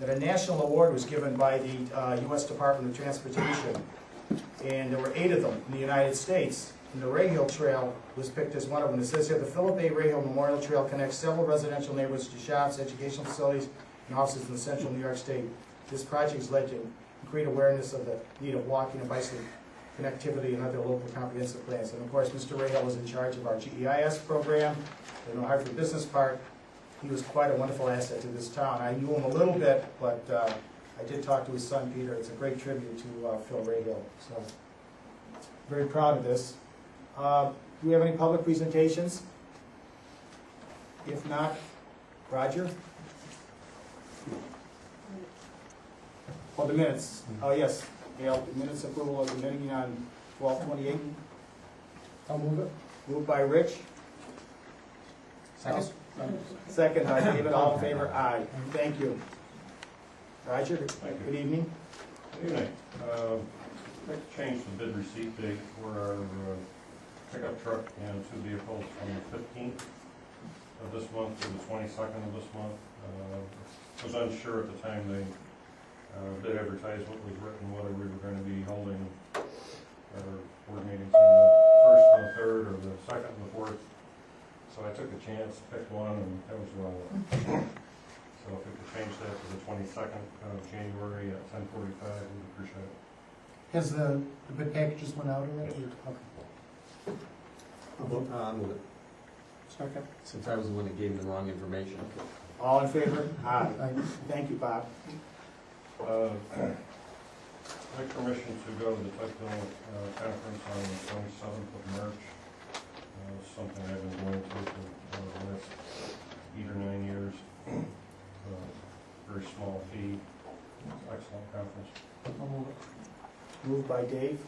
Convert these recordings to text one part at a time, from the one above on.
that a national award was given by the U.S. Department of Transportation, and there were 8 of them in the United States, and the Rahill Trail was picked as one of them. It says here, the Philip A. Rahill Memorial Trail connects several residential neighborhoods to shops, educational facilities, and offices in the central New York State. This project is led to create awareness of the need of walking and bicycle connectivity and other local comprehensive plans. And of course, Mr. Rahill was in charge of our GEIS program in the Hartford Business Park. He was quite a wonderful asset to this town. I knew him a little bit, but I did talk to his son, Peter. It's a great tribute to Phil Rahill. So, very proud of this. Do we have any public presentations? If not, Roger? Oh, the minutes. Oh, yes. Gail, the minutes approval of the meeting on 12/28. I'll move it. Moved by Rich. Second. Second by David. All in favor? Aye. Thank you. Roger, good evening. Good evening. I'd like to change the bid receipt date for our pickup truck and 2 vehicles from the 15th of this month to the 22nd of this month. I was unsure at the time they bid advertisement was written whether we were going to be holding our board meetings on the 1st and the 3rd or the 2nd and the 4th. So I took a chance, picked one, and that was wrong. So if we could change that to the 22nd of January at 10:45, we'd appreciate it. Has the bid packages went out already? Yes. Okay. I'll move it, Second. since I was the one that gave him the wrong information. All in favor? Aye. Aye. Thank you, Bob. I'd like permission to go to the Tuthill conference on the 27th of March. Something I've been going to for the last 8 or 9 years. Very small fee. Excellent conference. I'll move it. Moved by Dave.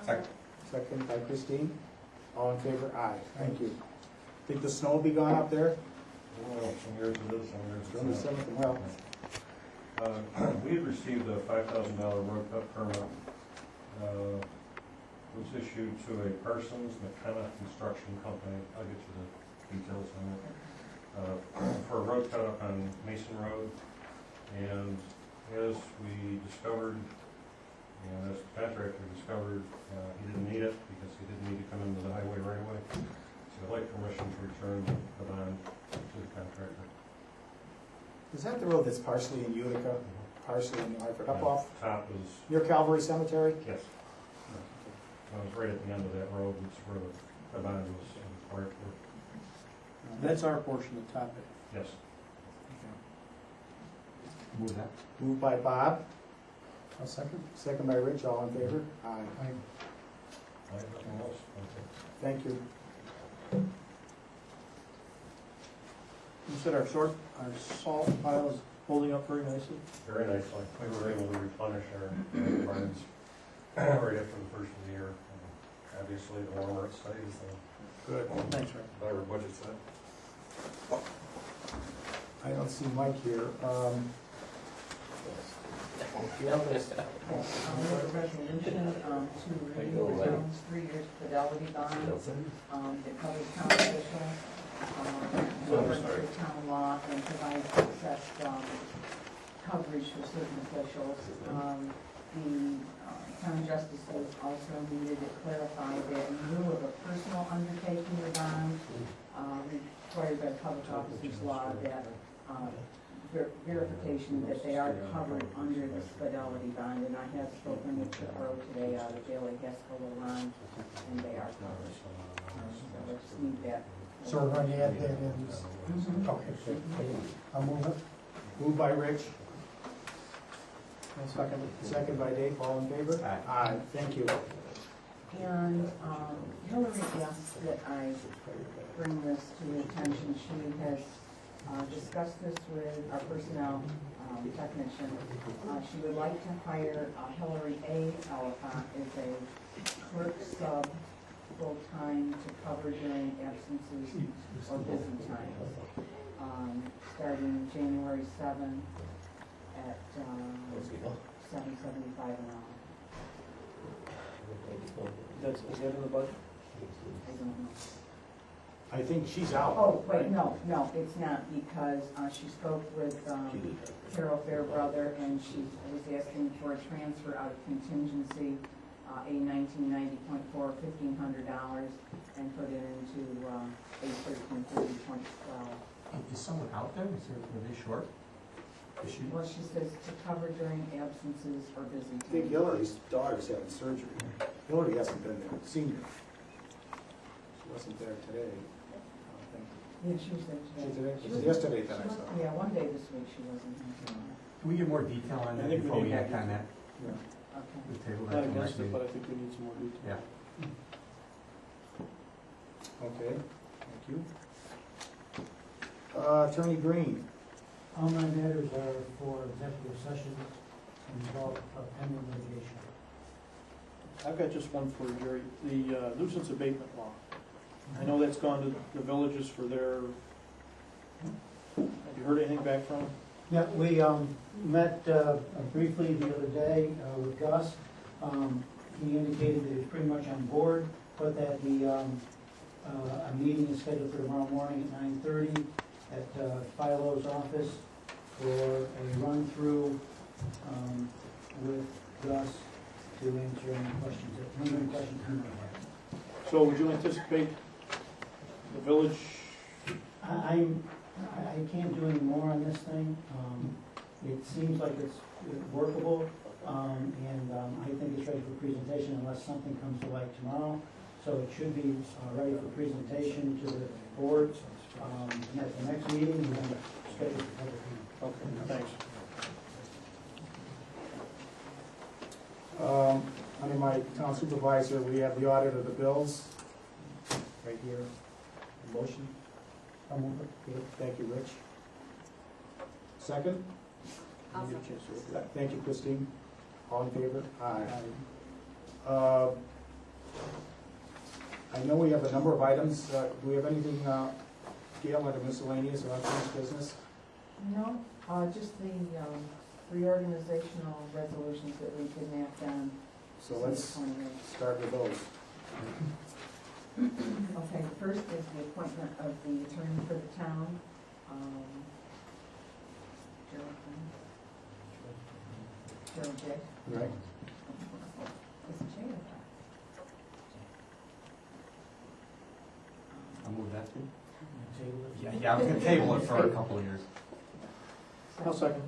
Second. Second by Christine. All in favor? Aye. Thank you. Think the snow will be gone up there? Well, some years it is, some years On the it's not. 7th, well, We had received a $5,000 road cut permit. Was issued to a Parsons McKenna Construction Company. I'll get you the details on it. For a road cut up on Mason Road. And as we discovered, and as the contractor discovered, he didn't need it because he didn't need to come into the highway right away. So I'd like permission to return the bond to the contractor. is that the road that's partially in Utica, partially in Hartford, up off Top is, near Calvary Cemetery? yes. I was right at the end of that road, which is where the bond was required for. That's our portion of the topic. Yes. Move that. Moved by Bob, I'll second. second by Rich. All in favor? Aye. Aye. I have nothing else. Thank you. You said our salt pile is holding up very nicely. Very nicely. We were able to replenish our barns right after the first of the year. Obviously, the warmer it stays, the Good. Thanks, Rick. better budget's set. I don't see Mike here. Make a resolution to renew the town's 3-year fidelity bond that covers town officials, governs the town law, and provides excess coverage for certain officials. The town justices also needed to clarify that in lieu of a personal undertaking of bond, required by public officers law, that verification that they are covered under this fidelity bond, and I have spoken with the borough today out of Bailey, Gaskell, Ron, and they are covered. So I just need that. So we're going to add that in. Okay. I'll move it. Moved by Rich, I'll second it. second by Dave. All in favor? Aye. Aye. Thank you. And Hillary asked that I bring this to your attention. She has discussed this with our personnel technician. She would like to hire Hillary A. Elephant as a clerk sub full-time to cover during absences or busy times, starting January 7 at $7.75 an hour. Is that in the budget? I don't know. I think she's out. Oh, wait, no, it's not, because she spoke with Carol Fairbrother, and she was asking for a transfer out of contingency, A 1990.4, $1,500, and put it into A 1330.12. Is someone out there? Are they short? Is she? Well, she says to cover during absences or busy I think times. Hillary's daughter's having surgery. Hillary hasn't been there, senior. She wasn't there today, I don't think. Yeah, she was there She today. today? She It was was- yesterday that I she saw. was- Yeah, one day this week she wasn't. Can we get more detail on I that think we before we need act more on that? Yeah. Okay. The table Not that till against next it, but meeting. I think we need some more detail. Yeah. Okay, thank you. Attorney Green. All my matters are for executive session and involve pending litigation. I've got just one for Jerry, the nuisance abatement law. I know that's gone to the villages for their, have you heard anything back from them? Yeah, we met briefly the other day with Gus. He indicated that he was pretty much on board, but that a meeting is scheduled for tomorrow morning at 9:30 at Philo's office for a run-through with Gus to answer any questions that he might have. So would you anticipate the village, I can't do any more on this thing. It seems like it's workable, and I think it's ready for presentation unless something comes to light tomorrow. So it should be ready for presentation to the board at the next meeting, and then scheduled for public hearing. okay, thanks. Under my town supervisor, we have the audit of the bills, right here. Motion? I'll move it. Good, thank you, Rich. Second? I'll get a chance to look at Thank you, Christine. All in favor? Aye. Aye. I know we have a number of items. Do we have anything, Gail, under miscellaneous or unfinished business? No, just the reorganizational resolutions that we didn't act on. So let's December 28th. start with those. Okay, the first is the appointment of the attorney for the town. Gerald Dick. Right. Is the chair. I'll move that. Table it. Yeah, I was gonna table it for a couple of years. it. I'll second.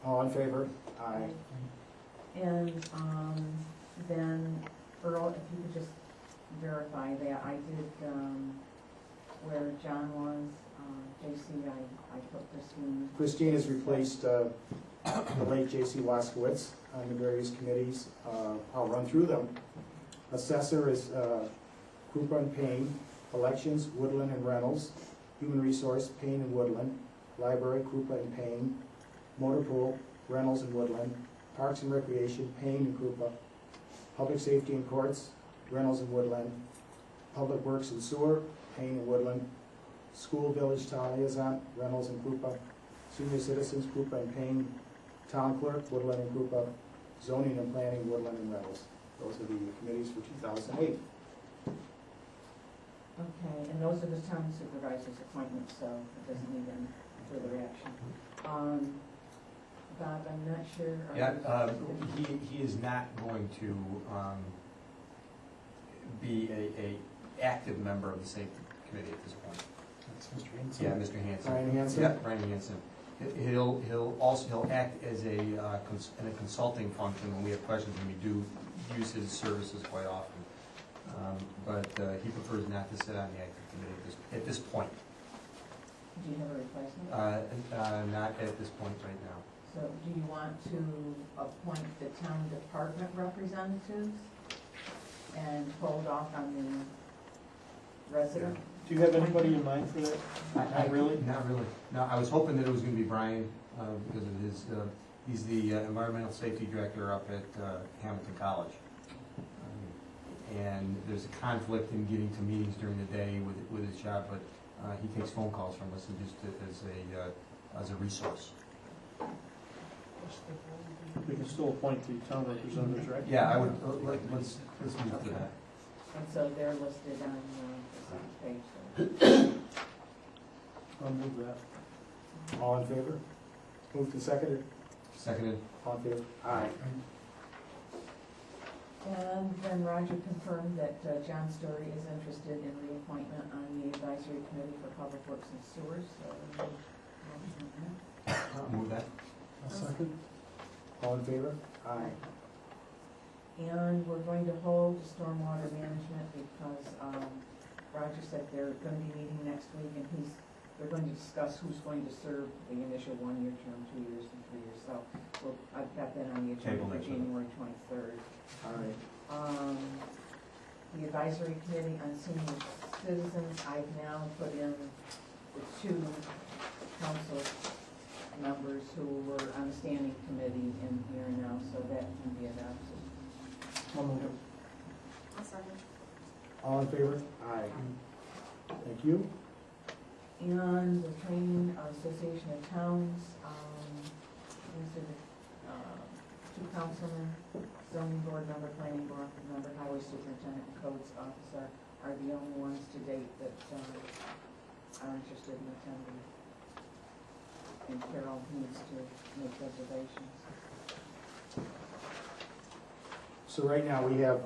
All in favor? Aye. And then Earl, if you could just verify that I did, where John was, JC, I put Christine. Christine has replaced the late J.C. Waskowitz on the various committees. I'll run through them. Assessor is Krupa and Payne. Elections, Woodland and Reynolds. Human Resource, Payne and Woodland. Library, Krupa and Payne. Motor Pool, Reynolds and Woodland. Parks and Recreation, Payne and Krupa. Public Safety and Courts, Reynolds and Woodland. Public Works and Sewer, Payne and Woodland. School Village Town Liaison, Reynolds and Krupa. Senior Citizens, Krupa and Payne. Town Clerk, Woodland and Krupa. Zoning and Planning, Woodland and Reynolds. Those are the committees for 2008. Okay, and those are the town supervisor's appointments, so it doesn't need any further action. Bob, I'm not sure. Yeah, he is not going to be a active member of the safety committee at this point. That's Mr. Hanson. Yeah, Mr. Hanson. Brian Hanson? Yeah, Brian Hanson. He'll act as in a consulting function when we have questions, and we do use his services quite often. But he prefers not to sit on the active committee at this point. Do you have a replacement? Not at this point right now. So do you want to appoint the town department representatives and hold off on the resident? Do you have anybody in mind for that? Not really? Not really. No, I was hoping that it was gonna be Brian, because of his, he's the environmental safety director up at Hamilton College. And there's a conflict in getting to meetings during the day with his job, but he takes phone calls from us and just as a resource. We can still appoint the town representatives, right? Yeah, I would, let's move to that. And so they're listed on page there. I'll move that. All in favor? Moved and seconded. Seconded. All in favor? Aye. And then Roger confirmed that John Story is interested in reappointment on the advisory committee for public works and sewers, so. Move that. I'll second. All in favor? Aye. And we're going to hold stormwater management because Roger said they're gonna be meeting next week and they're going to discuss who's going to serve the initial 1-year term, 2 years, and 3 years. So I've got that on the agenda Table for next week. January 23rd. All right. The advisory committee on senior citizens, I've now put in the 2 council members who were on the standing committee in here now, so that can be adopted. I'll move it. All in favor? Aye. Thank you. And the training Association of Towns, these are the 2 councilmen, zoning board member, planning board member, highway superintendent, and codes officer are the only ones to date that are interested in attending. And Carol needs to make reservations. So right now, we have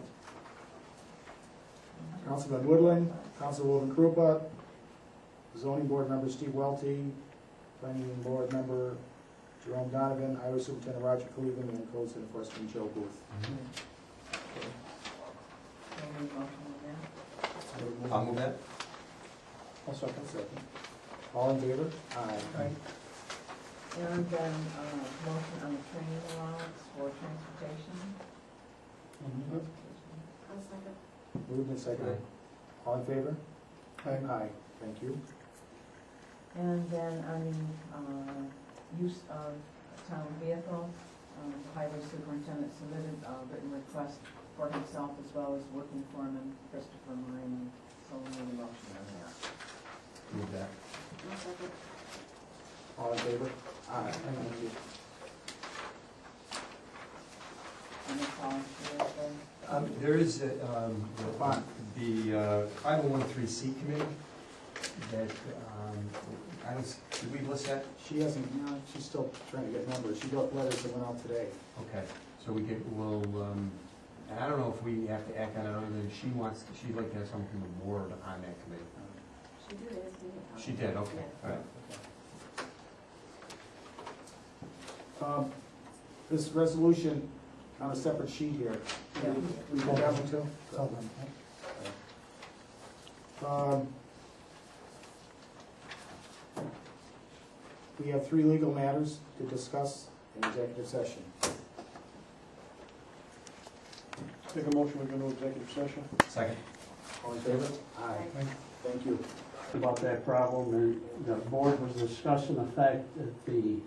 Councilman Woodland, Councilwoman Krupa, zoning board member Steve Welty, planning board member Jerome Donovan, highway superintendent Roger Cleveland, and codes enforcement Joe Booth. Any motion on that? I'll move that. I'll second. Second. All in favor? Aye. And then, motion on the training allowance for transportation. Moved and seconded. All in favor? Aye. Thank you. And then on the use of town vehicle, the highway superintendent submitted a written request for himself as well as working foreman Christopher Marine. So we need a motion on that. Move that. All in favor? Aye. Thank you. And that's all I'm sure of them. There is the Fine. 5013C committee that, I don't, did we list that? She hasn't, she's still trying to get numbers. She got letters that went out today. Okay, so we'll, and I don't know if we have to act on it other than she'd like to have someone from the board on that committee. She did, didn't she? She did, okay, all right. This resolution on a separate sheet here. Yeah. We got that one too? We have 3 legal matters to discuss in executive session. Make a motion, we go into executive session. Second. All in favor? Aye. Thank you. About that problem, and the board was discussing the fact that the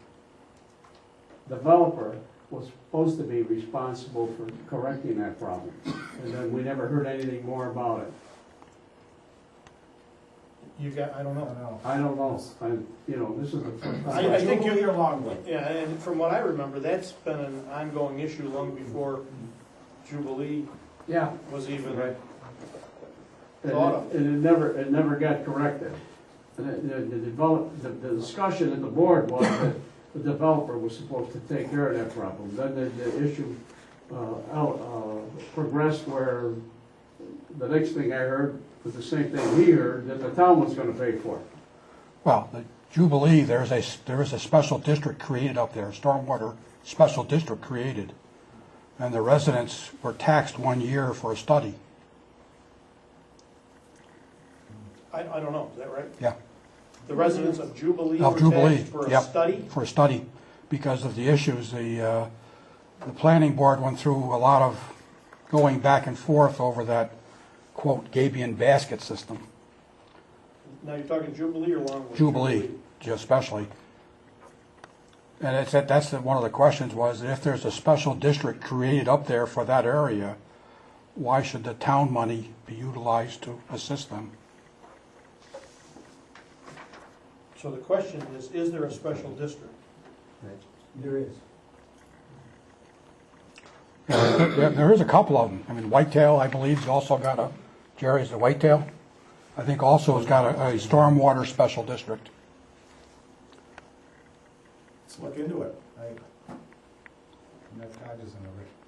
developer was supposed to be responsible for correcting that problem, and then we never heard anything more about it. You got, I don't know. I don't know, this is the first time. I think you're along with. Yeah, and from what I remember, that's been an ongoing issue long before Jubilee Yeah, was even right. thought of. And it never got corrected. And the discussion at the board was that the developer was supposed to take care of that problem. Then the issue progressed where the next thing I heard was the same thing he heard, that the town was gonna pay for it. Well, the Jubilee, there is a special district created up there, stormwater special district created. And the residents were taxed 1 year for a study. I don't know, is that right? Yeah. The residents of Jubilee Of were Jubilee, taxed for a yep. study? For a study, because of the issues. The planning board went through a lot of going back and forth over that, quote, Gabion basket system. Now, you're talking Jubilee or Longwood? Jubilee, especially. And that's one of the questions was, if there's a special district created up there for that area, why should the town money be utilized to assist them? So the question is there a special district? There is. There is a couple of them. I mean, Whitetail, I believe, has also got Jerry's the Whitetail. I think also it's got a stormwater special district. Let's look into it. I'm not cognizant of it.